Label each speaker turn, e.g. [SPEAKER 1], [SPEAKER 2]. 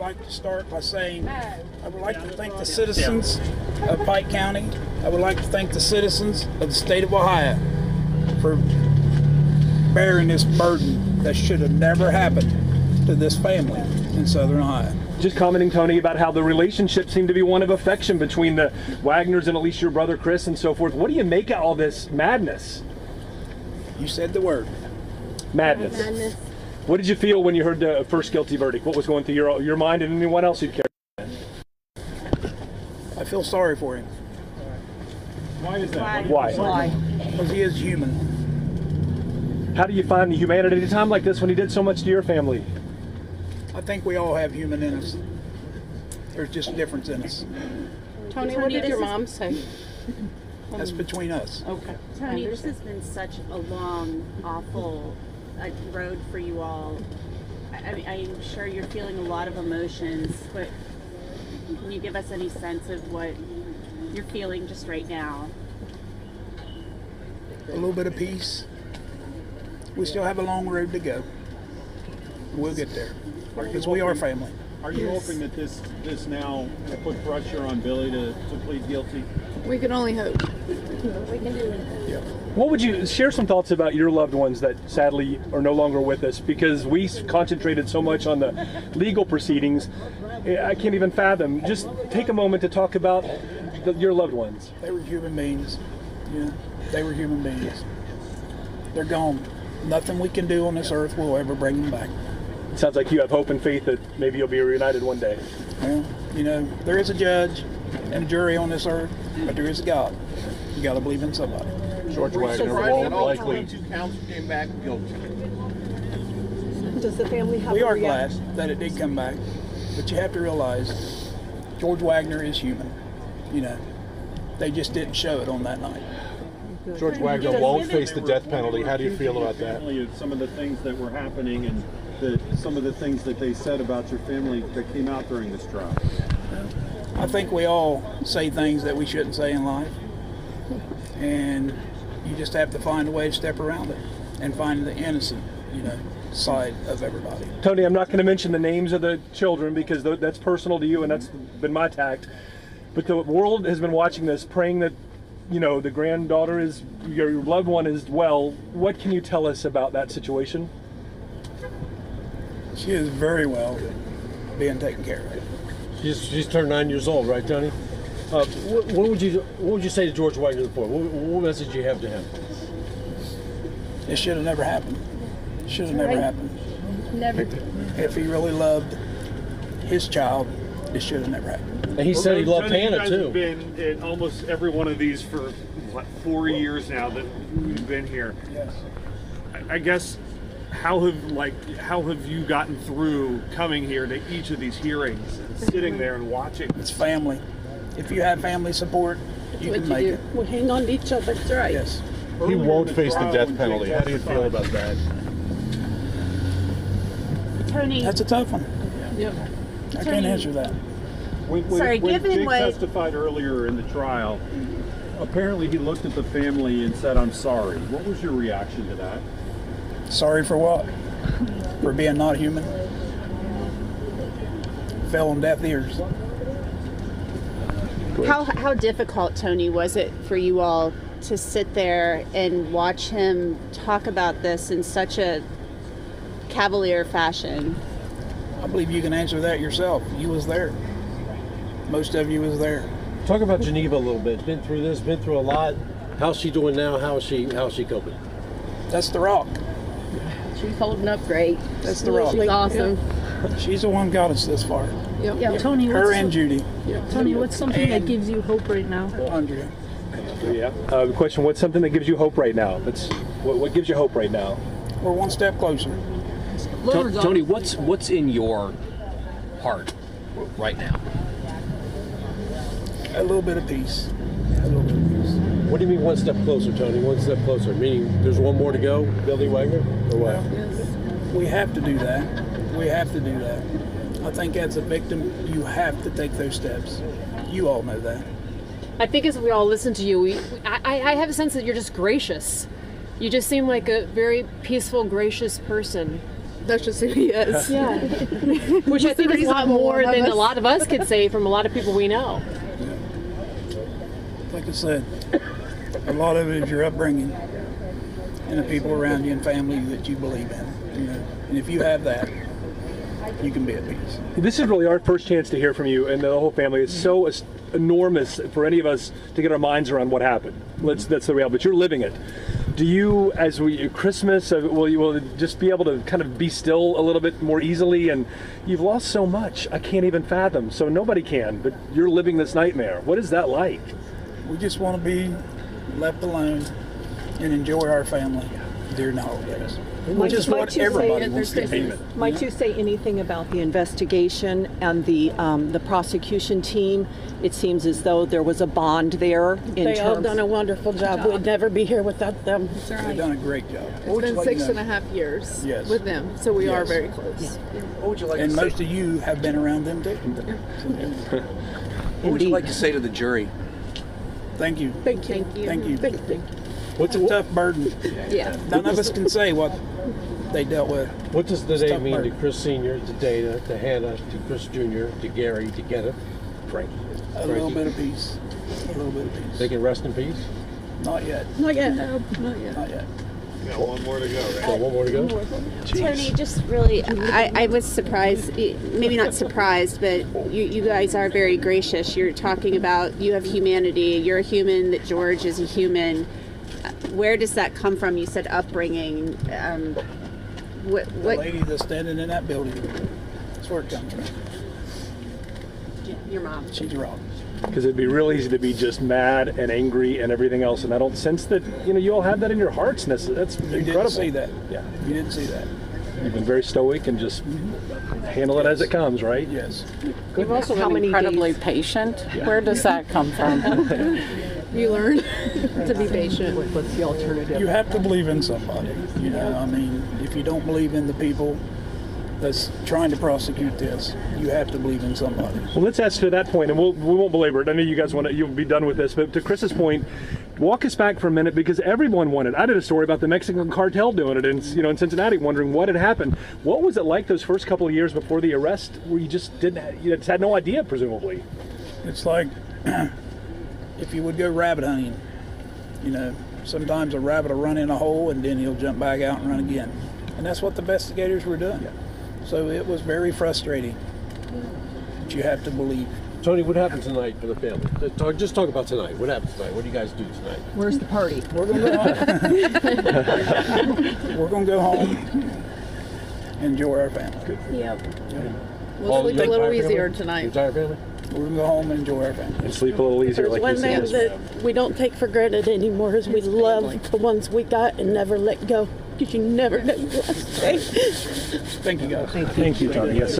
[SPEAKER 1] like to start by saying I would like to thank the citizens of Pike County. I would like to thank the citizens of the state of Ohio for bearing this burden that should have never happened to this family in Southern Ohio.
[SPEAKER 2] Just commenting, Tony, about how the relationship seemed to be one of affection between the Wagners and at least your brother Chris and so forth. What do you make of all this madness?
[SPEAKER 1] You said the word.
[SPEAKER 2] Madness. What did you feel when you heard the first guilty verdict? What was going through your mind and anyone else you'd care?
[SPEAKER 1] I feel sorry for him.
[SPEAKER 2] Why is that? Why?
[SPEAKER 1] Because he is human.
[SPEAKER 2] How do you find the humanity at a time like this when he did so much to your family?
[SPEAKER 1] I think we all have human in us. There's just a difference in us.
[SPEAKER 3] Tony, what did your mom say?
[SPEAKER 1] That's between us.
[SPEAKER 3] Okay.
[SPEAKER 4] Tony, this has been such a long, awful road for you all. I'm sure you're feeling a lot of emotions, but can you give us any sense of what you're feeling just right now?
[SPEAKER 1] A little bit of peace. We still have a long road to go. We'll get there. Because we are family.
[SPEAKER 5] Are you hoping that this now put pressure on Billy to plead guilty?
[SPEAKER 3] We can only hope.
[SPEAKER 4] We can do it.
[SPEAKER 1] Yeah.
[SPEAKER 2] What would you share some thoughts about your loved ones that sadly are no longer with us? Because we concentrated so much on the legal proceedings, I can't even fathom. Just take a moment to talk about your loved ones.
[SPEAKER 1] They were human beings. Yeah, they were human beings. They're gone. Nothing we can do on this earth will ever bring them back.
[SPEAKER 2] It sounds like you have hope and faith that maybe you'll be reunited one day.
[SPEAKER 1] Well, you know, there is a judge and a jury on this earth, but there is a God. You got to believe in somebody.
[SPEAKER 5] George Wagner won't likely. 2 counts came back guilty.
[SPEAKER 3] Does the family have
[SPEAKER 1] We are glad that it did come back, but you have to realize George Wagner is human. You know, they just didn't show it on that night.
[SPEAKER 6] George Wagner won't face the death penalty. How do you feel about that?
[SPEAKER 5] Some of the things that were happening and some of the things that they said about your family that came out during this trial.
[SPEAKER 1] I think we all say things that we shouldn't say in life, and you just have to find a way to step around it and find the innocent, side of everybody.
[SPEAKER 2] Tony, I'm not going to mention the names of the children because that's personal to you and that's been my tact. But the world has been watching this, praying that, the granddaughter is, your loved one is well. What can you tell us about that situation?
[SPEAKER 1] She is very well being taken care of.
[SPEAKER 6] She's turned 9 years old, right, Tony? What would you say to George Wagner for? What message do you have to him?
[SPEAKER 1] It should have never happened. Should have never happened.
[SPEAKER 3] Never.
[SPEAKER 1] If he really loved his child, it should have never happened.
[SPEAKER 6] And he said he loved Hannah too.
[SPEAKER 5] You guys have been in almost every one of these for 4 years now that we've been here.
[SPEAKER 1] Yes.
[SPEAKER 5] I guess how have you gotten through coming here to each of these hearings and sitting there and watching?
[SPEAKER 1] It's family. If you have family support, you can make it.
[SPEAKER 3] We hang on to each other. That's right.
[SPEAKER 1] Yes.
[SPEAKER 6] He won't face the death penalty. How do you feel about that?
[SPEAKER 4] Tony,
[SPEAKER 1] That's a tough one.
[SPEAKER 3] Yep.
[SPEAKER 1] I can't answer that.
[SPEAKER 5] When
[SPEAKER 4] given
[SPEAKER 5] Jake
[SPEAKER 4] what
[SPEAKER 5] testified earlier in the trial, apparently he looked at the family and said, "I'm sorry." What was your reaction to that?
[SPEAKER 1] Sorry for what? For being not human? Fell on deaf ears.
[SPEAKER 4] how difficult, Tony, was it for you all to sit there and watch him talk about this in such a cavalier fashion?
[SPEAKER 1] I believe you can answer that yourself. You was there. Most of you was there.
[SPEAKER 6] Talk about Geneva a little bit. Been through this, been through a lot. How's she doing now? How's she coping?
[SPEAKER 1] That's the Rock.
[SPEAKER 3] She's holding up great.
[SPEAKER 1] That's the Rock.
[SPEAKER 3] She's awesome.
[SPEAKER 1] She's the one got us this far.
[SPEAKER 3] Yep.
[SPEAKER 7] Tony,
[SPEAKER 1] Her and Judy.
[SPEAKER 7] Tony, what's something that gives you hope right now?
[SPEAKER 1] Andrea.
[SPEAKER 2] Yeah. The question: what's something that gives you hope right now? What gives you hope right now?
[SPEAKER 1] We're one step closer.
[SPEAKER 8] Tony, what's in your heart right now?
[SPEAKER 1] A little bit of peace. A little bit of peace.
[SPEAKER 6] What do you mean one step closer, Tony? One step closer? Meaning there's one more to go, Billy Wagner? Or what?
[SPEAKER 1] We have to do that. We have to do that. I think as a victim, you have to take those steps. You all know that.
[SPEAKER 9] I think as we all listen to you, I have a sense that you're just gracious. You just seem like a very peaceful, gracious person.
[SPEAKER 3] That's just who he is.
[SPEAKER 9] Yeah. Which I think is a lot more than a lot of us could say from a lot of people we know.
[SPEAKER 1] Like I said, a lot of it is your upbringing and the people around you and family that you believe in. You know, and if you have that, you can be at peace.
[SPEAKER 2] This is really our first chance to hear from you and the whole family. It's so enormous for any of us to get our minds around what happened. That's the reality, but you're living it. Do you, as we Christmas, will you just be able to kind of be still a little bit more easily? And you've lost so much, I can't even fathom. So nobody can, but you're living this nightmare. What is that like?
[SPEAKER 1] We just want to be left alone and enjoy our family during the holidays, which is what everybody wants to do.
[SPEAKER 10] Might you say anything about the investigation and the prosecution team? It seems as though there was a bond there.
[SPEAKER 3] They all done a wonderful job. We'd never be here without them.
[SPEAKER 1] They've done a great job.
[SPEAKER 3] It's been 6.5 years with them, so we are very close.
[SPEAKER 11] What would you like
[SPEAKER 1] And
[SPEAKER 11] to
[SPEAKER 1] most
[SPEAKER 11] say?
[SPEAKER 1] of you have been around them too.
[SPEAKER 11] What would you like to say to the jury?
[SPEAKER 1] Thank you.
[SPEAKER 3] Thank you.
[SPEAKER 1] Thank you.
[SPEAKER 3] Thank you.
[SPEAKER 1] What's a tough burden?
[SPEAKER 3] Yeah.
[SPEAKER 1] None of us can say what they dealt with.
[SPEAKER 6] What does the
[SPEAKER 1] It's
[SPEAKER 6] day
[SPEAKER 1] tough
[SPEAKER 6] mean to
[SPEAKER 1] burden.
[SPEAKER 6] Chris Sr., to Dana, to Hannah, to Chris Jr., to Gary, to Kenneth, Frankie?
[SPEAKER 1] A little bit of peace. A little bit of peace.
[SPEAKER 6] They can rest in peace?
[SPEAKER 1] Not yet.
[SPEAKER 3] Not yet. No, not yet.
[SPEAKER 1] Not yet.
[SPEAKER 5] Got one more to go, right?
[SPEAKER 6] Got one more to go?
[SPEAKER 4] Tony, just really, I was surprised, maybe not surprised, but you guys are very gracious. You're talking about you have humanity, you're a human, that George is a human. Where does that come from? You said upbringing.
[SPEAKER 1] The lady that's standing in that building, that's where it comes from.
[SPEAKER 9] Your mom.
[SPEAKER 1] She's wrong.
[SPEAKER 2] Because it'd be real easy to be just mad and angry and everything else, and I don't sense that you all have that in your hearts. And that's
[SPEAKER 1] You
[SPEAKER 2] incredible.
[SPEAKER 1] didn't see that.
[SPEAKER 2] Yeah,
[SPEAKER 1] You didn't see that.
[SPEAKER 2] you've been very stoic and just handle it as it comes, right?
[SPEAKER 1] Yes.
[SPEAKER 9] You've also
[SPEAKER 10] How
[SPEAKER 9] been
[SPEAKER 10] many
[SPEAKER 9] incredibly
[SPEAKER 10] days?
[SPEAKER 9] patient. Where does that come from?
[SPEAKER 3] You learn to be patient.
[SPEAKER 10] What's the alternative?
[SPEAKER 1] You have to believe in somebody. You know, I mean, if you don't believe in the people that's trying to prosecute this, you have to believe in somebody.
[SPEAKER 2] Well, let's ask to that point, and we won't belabor it. I know you guys you'll be done with this, but to Chris's point, walk us back for a minute, because everyone wanted. I did a story about the Mexican cartel doing it in Cincinnati, wondering what had happened. What was it like those first couple of years before the arrest, where you just just had no idea, presumably?
[SPEAKER 1] It's like if you would go rabbit hunting, sometimes a rabbit will run in a hole and then he'll jump back out and run again. And that's what the investigators were doing. So it was very frustrating. But you have to believe.
[SPEAKER 6] Tony, what happened tonight for the family? Just talk about tonight. What happened tonight? What do you guys do tonight?
[SPEAKER 10] Where's the party?
[SPEAKER 1] We're going to go home. We're going to go home, enjoy our family.
[SPEAKER 3] Yep. We'll sleep a little easier tonight.
[SPEAKER 6] The entire family?
[SPEAKER 1] We're going to go home and enjoy our family.
[SPEAKER 2] And sleep a little easier,
[SPEAKER 3] There's
[SPEAKER 2] like you
[SPEAKER 3] one thing
[SPEAKER 2] said.
[SPEAKER 3] that we don't take for granted anymore is we love the ones we got and never let go. Because you never know the last day.
[SPEAKER 1] Thank you, guys.
[SPEAKER 2] Thank you, Tony. Yes.